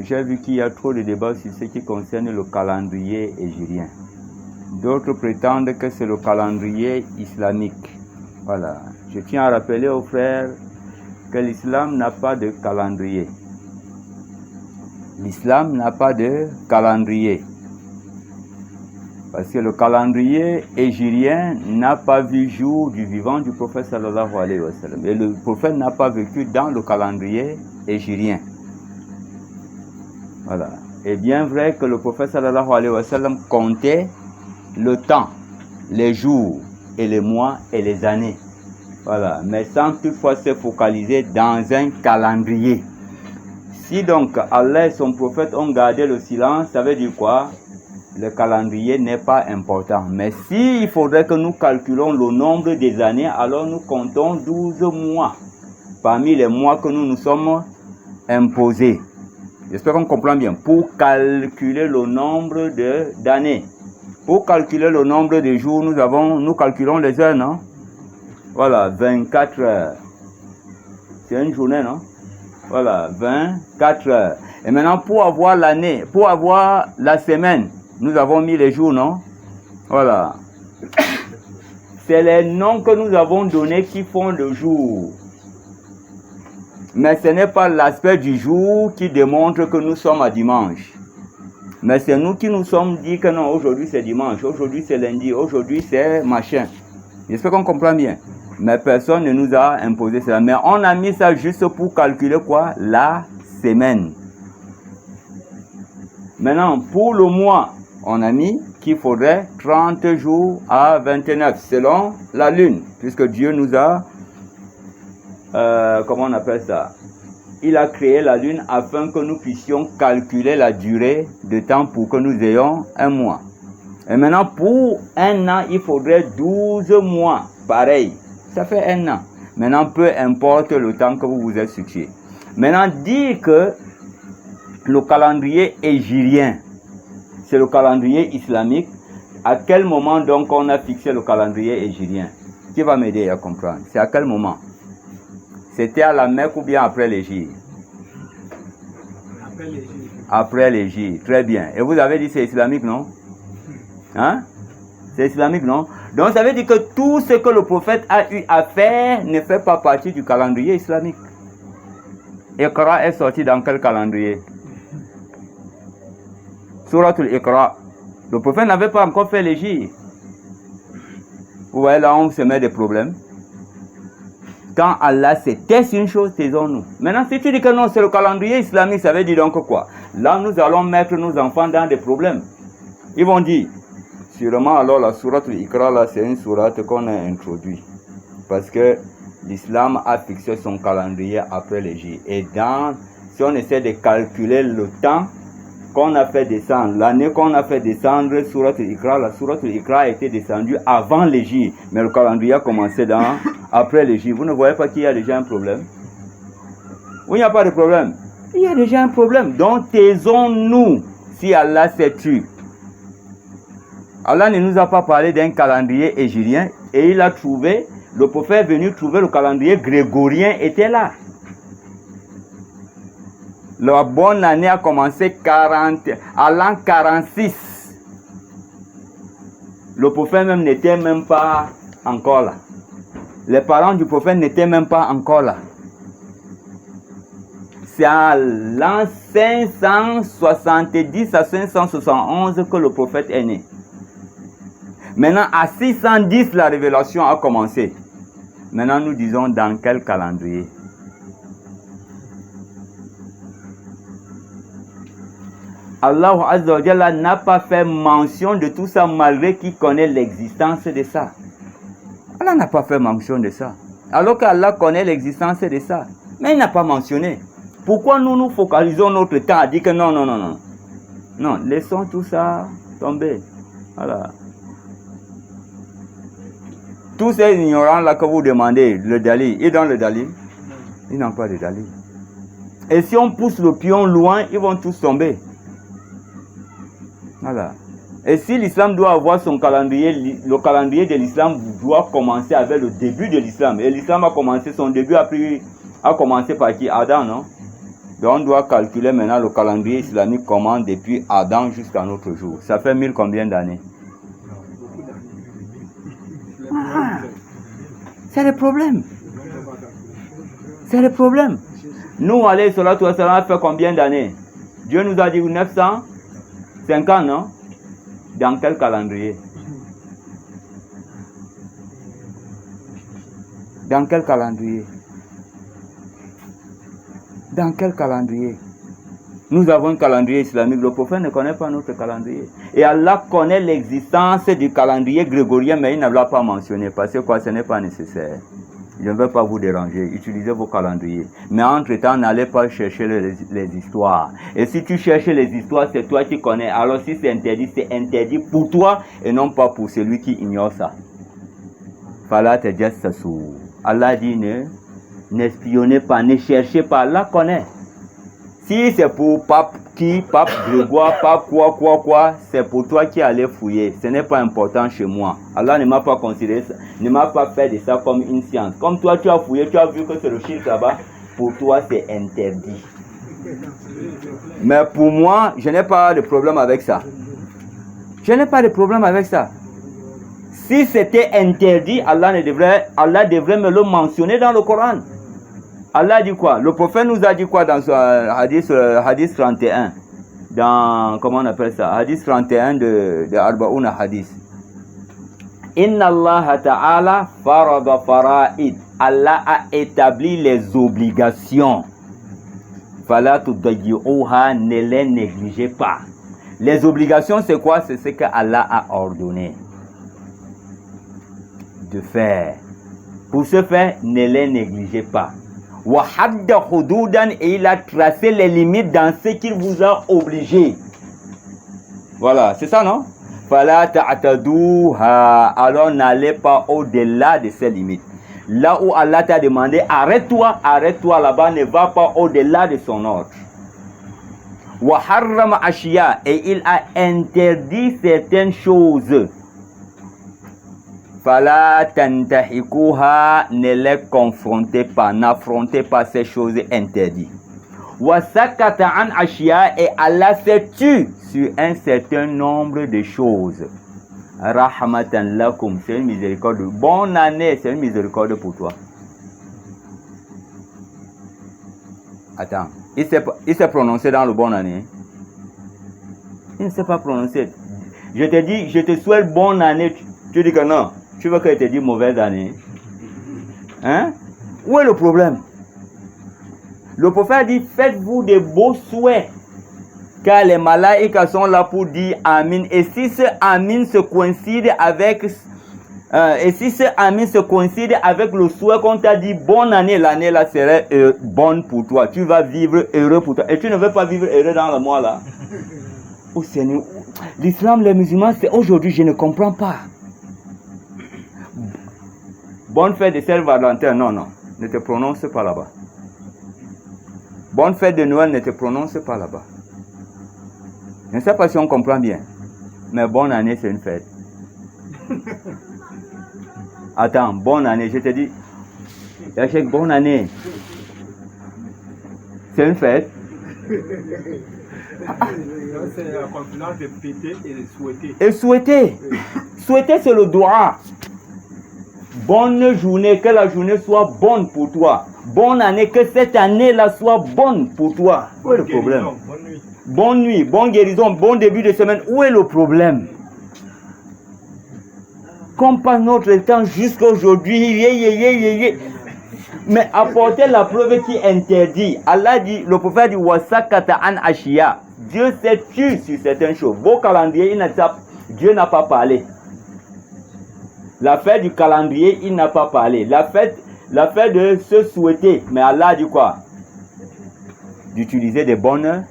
J'ai vu qu'il y a trop de débats sur ce qui concerne le calendrier hégirien. D'autres prétendent que c'est le calendrier islamique. Voilà. Je tiens à rappeler aux frères que l'islam n'a pas de calendrier. L'islam n'a pas de calendrier. Parce que le calendrier hégirien n'a pas vu jour du vivant du prophète sallallahu alayhi wa sallam. Et le prophète n'a pas vécu dans le calendrier hégirien. Voilà. Et bien vrai que le prophète sallallahu alayhi wa sallam comptait le temps, les jours et les mois et les années. Voilà. Mais sans toutefois se focaliser dans un calendrier. Si donc Allah et son prophète ont gardé le silence, ça veut dire quoi? Le calendrier n'est pas important. Mais s'il faudrait que nous calculons le nombre des années, alors nous comptons 12 mois parmi les mois que nous nous sommes imposés. J'espère qu'on comprend bien. Pour calculer le nombre d'années, pour calculer le nombre de jours, nous calculons les heures, non? Voilà, 24 heures. C'est une journée, non? Voilà, 24 heures. Et maintenant, pour avoir l'année, pour avoir la semaine, nous avons mis les jours, non? Voilà. C'est les noms que nous avons donnés qui font le jour. Mais ce n'est pas l'aspect du jour qui démontre que nous sommes à dimanche. Mais c'est nous qui nous sommes dit que non, aujourd'hui c'est dimanche, aujourd'hui c'est lundi, aujourd'hui c'est machin. J'espère qu'on comprend bien. Mais personne ne nous a imposé cela. Mais on a mis ça juste pour calculer quoi? La semaine. Maintenant, pour le mois, on a mis qu'il faudrait 30 jours à 29 selon la lune. Puisque Dieu nous a... comment on appelle ça? Il a créé la lune afin que nous puissions calculer la durée de temps pour que nous ayons un mois. Et maintenant, pour un an, il faudrait 12 mois. Pareil, ça fait un an. Maintenant, peu importe le temps que vous vous êtes situé. Maintenant, dire que le calendrier hégirien, c'est le calendrier islamique. À quel moment donc on a fixé le calendrier hégirien? Qui va m'aider à comprendre? C'est à quel moment? C'était à la Mecque ou bien après l'Hégire? Après l'Hégire. Après l'Hégire, très bien. Et vous avez dit c'est islamique, non? Hein? C'est islamique, non? Donc ça veut dire que tout ce que le prophète a eu à faire ne fait pas partie du calendrier islamique. Iqra est sorti dans quel calendrier? Suratul Iqra. Le prophète n'avait pas encore fait l'Hégire. Vous voyez là, on se met des problèmes. Quand Allah se teste une chose, taisons-nous. Maintenant, si tu dis que non, c'est le calendrier islamique, ça veut dire donc quoi? Là, nous allons mettre nos enfants dans des problèmes. Ils vont dire, sûrement alors la sourate Iqra, là, c'est une sourate qu'on a introduite. Parce que l'islam a fixé son calendrier après l'Hégire. Et si on essaie de calculer le temps qu'on a fait descendre, l'année qu'on a fait descendre sourate Iqra, la sourate Iqra a été descendue avant l'Hégire. Mais le calendrier a commencé après l'Hégire. Vous ne voyez pas qu'il y a déjà un problème? Ou il n'y a pas de problème? Il y a déjà un problème. Donc taisons-nous si Allah s'est tué. Allah ne nous a pas parlé d'un calendrier hégirien et il a trouvé, le prophète est venu trouver le calendrier grégorien était là. La bonne année a commencé à l'an 46. Le prophète même n'était même pas encore là. Les parents du prophète n'étaient même pas encore là. C'est à l'an 570 à 571 que le prophète est né. Maintenant, à 610, la révélation a commencé. Maintenant, nous disons dans quel calendrier? Allah Azza wa Jalla n'a pas fait mention de tout ça malgré qu'il connaît l'existence de ça. Allah n'a pas fait mention de ça. Alors qu'Allah connaît l'existence de ça. Mais il n'a pas mentionné. Pourquoi nous nous focalisons notre temps à dire que non, non, non, non. Non, laissons tout ça tomber. Voilà. Tous ces ignorants-là que vous demandez, le dalil, ils donnent le dalil? Ils n'ont pas de dalil. Et si on pousse le pion loin, ils vont tous tomber. Voilà. Et si l'islam doit avoir son calendrier, le calendrier de l'islam doit commencer avec le début de l'islam. Et l'islam a commencé, son début a commencé par qui? Adam, non? Donc on doit calculer maintenant le calendrier islamique comment depuis Adam jusqu'à notre jour. Ça fait 1000 combien d'années? C'est le problème. C'est le problème. Nous, alayhi salatu wa salam, fait combien d'années? Dieu nous a dit 950, non? Dans quel calendrier? Dans quel calendrier? Dans quel calendrier? Nous avons un calendrier islamique. Le prophète ne connaît pas notre calendrier. Et Allah connaît l'existence du calendrier grégorien, mais il ne l'a pas mentionné. Parce que quoi, ce n'est pas nécessaire. Je ne veux pas vous déranger. Utilisez vos calendriers. Mais entre-temps, n'allez pas chercher les histoires. Et si tu cherches les histoires, c'est toi qui connais. Alors si c'est interdit pour toi et non pas pour celui qui ignore ça. Fala tajassasu. Allah dit n'espionnez pas, ne cherchez pas. Allah connaît. Si c'est pour pape Grégoire, pape quoi, c'est pour toi qui allais fouiller. Ce n'est pas important chez moi. Allah ne m'a pas considéré ça, ne m'a pas fait de ça comme une science. Comme toi, tu as fouillé, tu as vu que c'est le chiffre là-bas. Pour toi, c'est interdit. Mais pour moi, je n'ai pas de problème avec ça. Je n'ai pas de problème avec ça. Si c'était interdit, Allah devrait me le mentionner dans le Coran. Allah dit quoi? Le prophète nous a dit quoi dans ce hadith 31? Dans, comment on appelle ça? Hadith 31 de Arba'ouna hadith. Inna Allah ta'ala farada fara'id. Allah a établi les obligations. Fala tudayyi'uha, ne les négligez pas. Les obligations, c'est quoi? C'est ce que Allah a ordonné de faire. Pour ce faire, ne les négligez pas. Et il a tracé les limites dans ce qu'il vous a obligé. Voilà, c'est ça, non? Alors n'allez pas au-delà de ces limites. Là où Allah t'a demandé, arrête-toi là-bas, ne va pas au-delà de son ordre. Et il a interdit certaines choses. Fala tantahikuha, ne les confrontez pas, n'affrontez pas ces choses interdites. Wasakata an ashia, et Allah s'est tu sur un certain nombre de choses. Rahmatan lakum, c'est une miséricorde. Bonne année, c'est une miséricorde pour toi. Attends, il s'est prononcé dans le bonne année. Il ne s'est pas prononcé. Je te dis, je te souhaite bonne année. Tu dis que non. Tu veux qu'il te dise mauvaise année? Hein? Où est le problème? Le prophète dit, faites-vous de beaux souhaits. Car les malaïkas sont là pour dire Amin. Et si ce Amin se coïncide avec le souhait qu'on t'a dit bonne année, l'année là serait bonne pour toi. Tu vas vivre heureux pour toi. Et tu ne veux pas vivre heureux dans le mois là. Oh Seigneur, l'islam, les musulmans, c'est aujourd'hui, je ne comprends pas. Bonne fête de Saint-Valentin, non, ne te prononce pas là-bas. Bonne fête de Noël, ne te prononce pas là-bas. Je ne sais pas si on comprend bien, mais bonne année, c'est une fête. Attends, bonne année, je te dis, Yachek, bonne année. C'est une fête. C'est la conférence de fêter et de souhaiter. Et souhaiter. Souhaiter, c'est le droit. Bonne journée, que la journée soit bonne pour toi. Bonne année, que cette année-là soit bonne pour toi. Où est le problème? Bonne nuit, bonne guérison, bon début de semaine. Où est le problème? Qu'on passe notre temps jusqu'à aujourd'hui. Mais apporter la preuve qui interdit. Allah dit, le prophète dit, Wasakata an ashia. Dieu s'est tu sur certaines choses. Vos calendriers, Dieu n'a pas parlé. La fête du calendrier, il n'a pas parlé. La fête de se souhaiter. Mais Allah dit quoi? D'utiliser des bonnes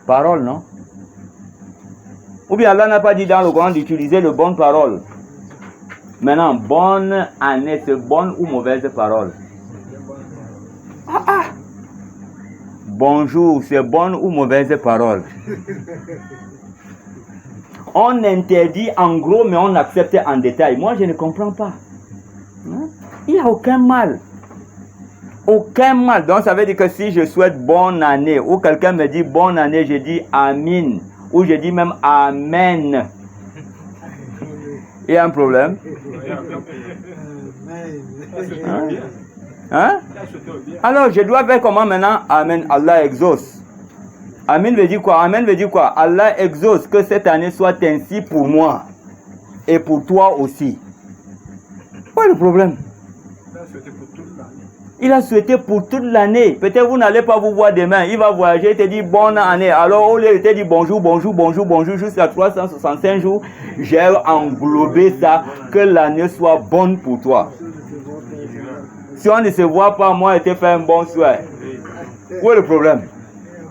paroles, non? Ou bien Allah n'a pas dit dans le Coran d'utiliser de bonnes paroles. Maintenant, bonne année, c'est bonne ou mauvaise parole? Bonjour, c'est bonne ou mauvaise parole? On interdit en gros, mais on accepte en détail. Moi, je ne comprends pas. Il n'y a aucun mal. Aucun mal. Donc ça veut dire que si je souhaite bonne année, ou quelqu'un me dit bonne année, je dis amin, ou je dis même amen. Il y a un problème? Hein? Alors je dois faire comment maintenant? Amen, Allah exauce. Amen veut dire quoi? Amen veut dire quoi? Allah exauce que cette année soit ainsi pour moi et pour toi aussi. Quoi le problème? Il a souhaité pour toute l'année. Peut-être vous n'allez pas vous voir demain. Il va voyager, il te dit bonne année. Alors au lieu de te dire bonjour, bonjour, bonjour, bonjour, jusqu'à 365 jours, j'ai englobé ça, que l'année soit bonne pour toi. Si on ne se voit pas, moi, je te fais un bon souhait. Où est le problème?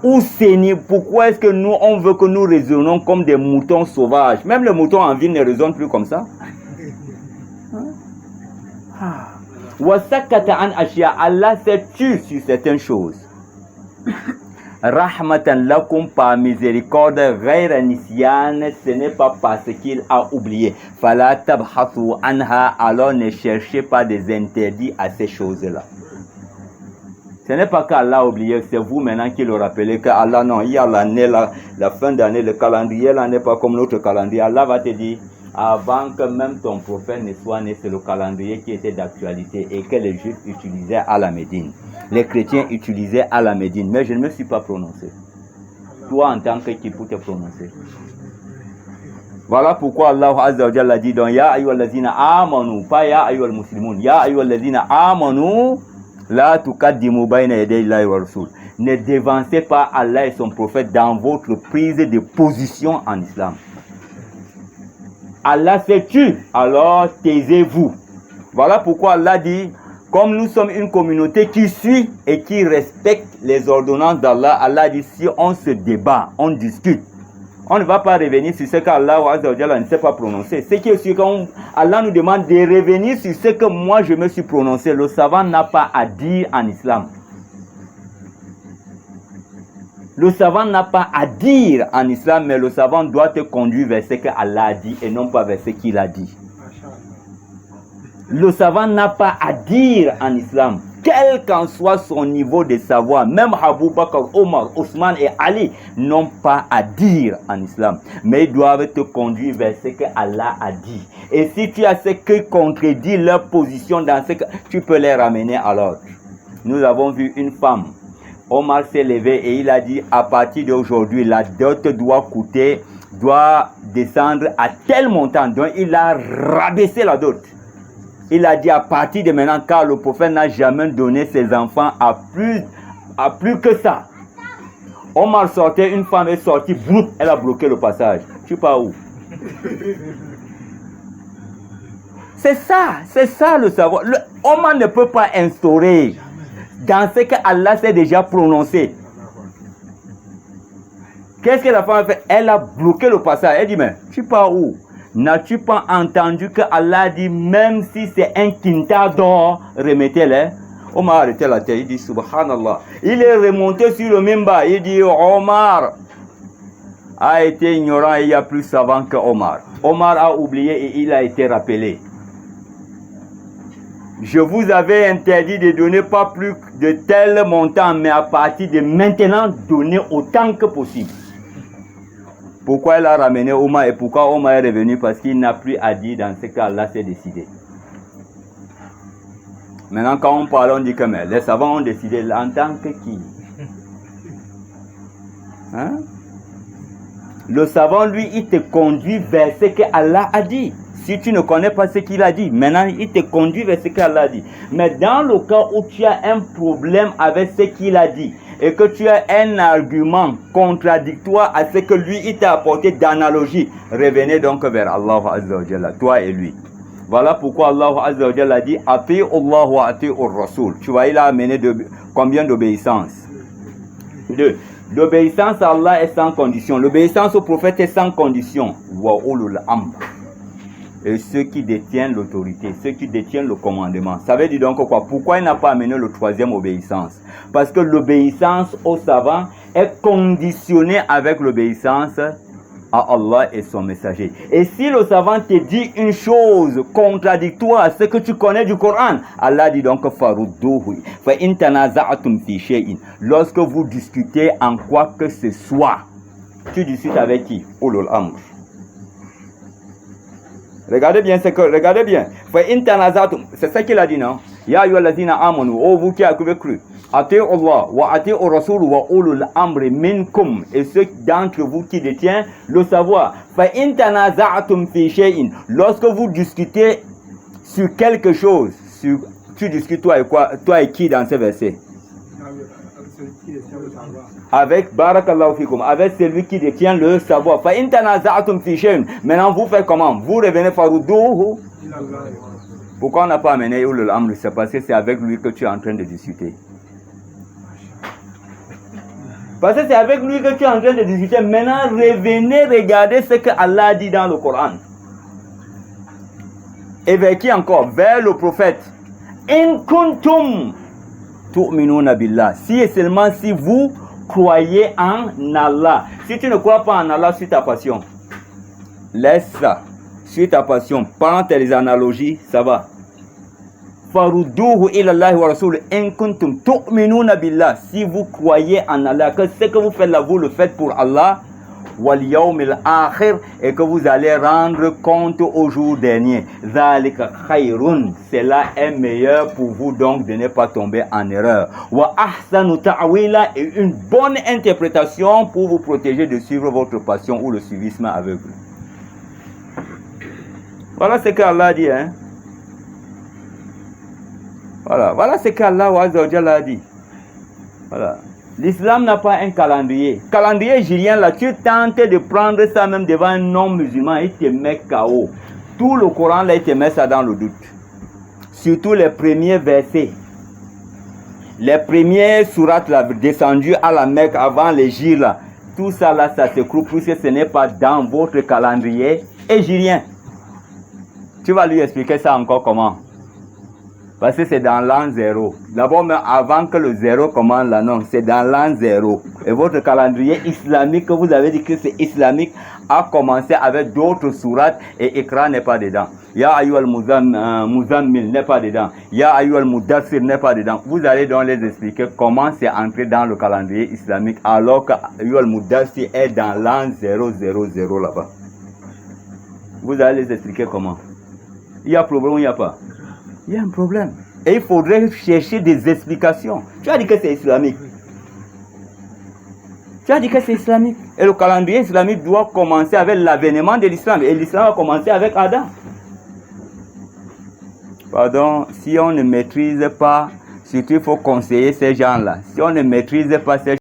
Où c'est? Pourquoi est-ce que nous, on veut que nous raisonnons comme des moutons sauvages? Même les moutons en ville ne raisonnent plus comme ça. Allah s'est tué sur certaines choses. Rahmatan lakum, par miséricorde, ghayra nisyan, ce n'est pas parce qu'il a oublié. Fala tabhathu anha, alors ne cherchez pas des interdits à ces choses-là. Ce n'est pas qu'Allah a oublié, c'est vous maintenant qui le rappelez que Allah, non, il y a l'année, la fin d'année, le calendrier là n'est pas comme notre calendrier. Allah va te dire, avant que même ton prophète ne soit né, c'est le calendrier qui était d'actualité et que les Juifs utilisaient à la Médine. Les chrétiens utilisaient à la Médine, mais je ne me suis pas prononcé. Toi, en tant qu'équipe, pour te prononcer. Voilà pourquoi Allah Azza wa Jalla dit dans Ya ayyuhal lazina amanu, pas Ya ayyuhal muslimun, Ya ayyuhal lazina amanu, la tuqaddimu bayna yaday Allahi wa rasul. Ne devancez pas Allah et son prophète dans votre prise de position en islam. Allah s'est tué, alors taisez-vous. Voilà pourquoi Allah dit, comme nous sommes une communauté qui suit et qui respecte les ordonnances d'Allah, Allah dit, si on se débat, on discute, on ne va pas revenir sur ce qu'Allah ne s'est pas prononcé. Ce qui est sûr, Allah nous demande de revenir sur ce que moi je me suis prononcé. Le savant n'a pas à dire en islam. Le savant n'a pas à dire en islam, mais le savant doit te conduire vers ce que Allah a dit et non pas vers ce qu'il a dit. Le savant n'a pas à dire en islam, quel qu'en soit son niveau de savoir. Même Abu Bakr, Omar, Ousmane et Ali n'ont pas à dire en islam, mais ils doivent te conduire vers ce que Allah a dit. Et si tu as ce qui contredit leur position dans ce que tu peux les ramener à l'ordre. Nous avons vu une femme. Omar s'est levé et il a dit, à partir d'aujourd'hui, la dot doit descendre à tel montant. Donc il a rabaissé la dot. Il a dit, à partir de maintenant, car le prophète n'a jamais donné ses enfants à plus que ça. Omar sortait, une femme est sortie, boum, elle a bloqué le passage. Tu sais pas où? C'est ça le savoir. Omar ne peut pas instaurer dans ce que Allah s'est déjà prononcé. Qu'est-ce que la femme a fait? Elle a bloqué le passage. Elle dit, mais tu pars où? N'as-tu pas entendu que Allah dit, même si c'est un quintal d'or, remettez-les? Omar a arrêté la tête, il dit, subhanallah. Il est remonté sur le mimbar, il dit, Omar a été ignorant et il y a plus savant que Omar. Omar a oublié et il a été rappelé. Je vous avais interdit de donner pas plus de tel montant, mais à partir de maintenant, donnez autant que possible. Pourquoi elle a ramené Omar et pourquoi Omar est revenu? Parce qu'il n'a plus à dire dans ce qu'Allah s'est décidé. Maintenant, quand on parle, on dit que mais les savants ont décidé en tant que qui? Hein? Le savant, lui, il te conduit vers ce qu'Allah a dit. Si tu ne connais pas ce qu'il a dit, maintenant il te conduit vers ce qu'Allah a dit. Mais dans le cas où tu as un problème avec ce qu'il a dit et que tu as un argument contradictoire à ce que lui il t'a apporté d'analogie, revenez donc vers Allah Azza wa Jalla, toi et lui. Voilà pourquoi Allah Azza wa Jalla dit Ati Allah wa ati Rasul. Tu vois, il a amené combien d'obéissances? 2. L'obéissance à Allah est sans condition. L'obéissance au prophète est sans condition. Wa ulul amr. Et ceux qui détiennent l'autorité, ceux qui détiennent le commandement. Ça veut dire donc quoi? Pourquoi il n'a pas amené le troisième obéissance? Parce que l'obéissance au savant est conditionnée avec l'obéissance à Allah et son messager. Et si le savant te dit une chose contradictoire à ce que tu connais du Coran, Allah dit donc farudduhu fa in tanaza'tum fi shay'in. Lorsque vous discutez en quoi que ce soit, tu discutes avec qui? Ulul amr. Regardez bien ce que, regardez bien. Fa in tanaza'tum, c'est ça qu'il a dit, non? Ya ayyuhallazina amanu, oh vous qui avez cru. Ati'u Allah wa ati'u Rasul wa ulul amri minkum, et ceux d'entre vous qui détiennent le savoir. Fa in tanaza'tum fi shay'in, lorsque vous discutez sur quelque chose, tu discutes toi et qui dans ce verset? Avec barakallahu fikum, avec celui qui détient le savoir. Fa in tanaza'tum fi shay'in. Maintenant vous faites comment? Vous revenez farudduhu. Pourquoi on n'a pas amené ulul amr? C'est parce que c'est avec lui que tu es en train de discuter. Parce que c'est avec lui que tu es en train de discuter. Maintenant, revenez regarder ce que Allah dit dans le Coran. Et vers qui encore? Vers le prophète. In kuntum tu'minuna billah. Si et seulement si vous croyez en Allah. Si tu ne crois pas en Allah, suis ta passion. Laisse ça. Suis ta passion. Prends tes analogies, ça va. Farudduhu ilallahi wa rasul in kuntum tu'minuna billah. Si vous croyez en Allah, que ce que vous faites là, vous le faites pour Allah, wal yawmil akhir, et que vous allez rendre compte au jour dernier. Zalika khayrun, cela est meilleur pour vous donc de ne pas tomber en erreur. Wa ahsanu ta'wila, et une bonne interprétation pour vous protéger de suivre votre passion ou le suivisme aveugle. Voilà ce qu'Allah dit, hein. Voilà ce qu'Allah a dit. Voilà. L'islam n'a pas un calendrier. Calendrier jurien, là, tu tentes de prendre ça même devant un non-musulman, il te met KO. Tout le Coran, là, il te met ça dans le doute. Surtout les premiers versets. Les premières sourates, là, descendues à la Mecque avant les Jires, là. Tout ça, là, ça se coupe puisque ce n'est pas dans votre calendrier hégirien. Tu vas lui expliquer ça encore comment? Parce que c'est dans l'an 0. D'abord, mais avant que le 0 commence là, non, c'est dans l'an 0. Et votre calendrier islamique, que vous avez dit que c'est islamique, a commencé avec d'autres sourates et Iqra n'est pas dedans. Ya ayyuhal muzammil n'est pas dedans. Ya ayyuhal mudassir n'est pas dedans. Vous allez donc les expliquer comment c'est entré dans le calendrier islamique alors que ayyuhal mudassir est dans l'an 000 là-bas. Vous allez les expliquer comment. Il y a problème ou il n'y a pas? Il y a un problème. Et il faudrait chercher des explications. Tu as dit que c'est islamique. Tu as dit que c'est islamique. Et le calendrier islamique doit commencer avec l'avènement de l'islam. Et l'islam a commencé avec Adam. Pardon, si on ne maîtrise pas, surtout il faut conseiller ces gens-là. Si on ne maîtrise pas ces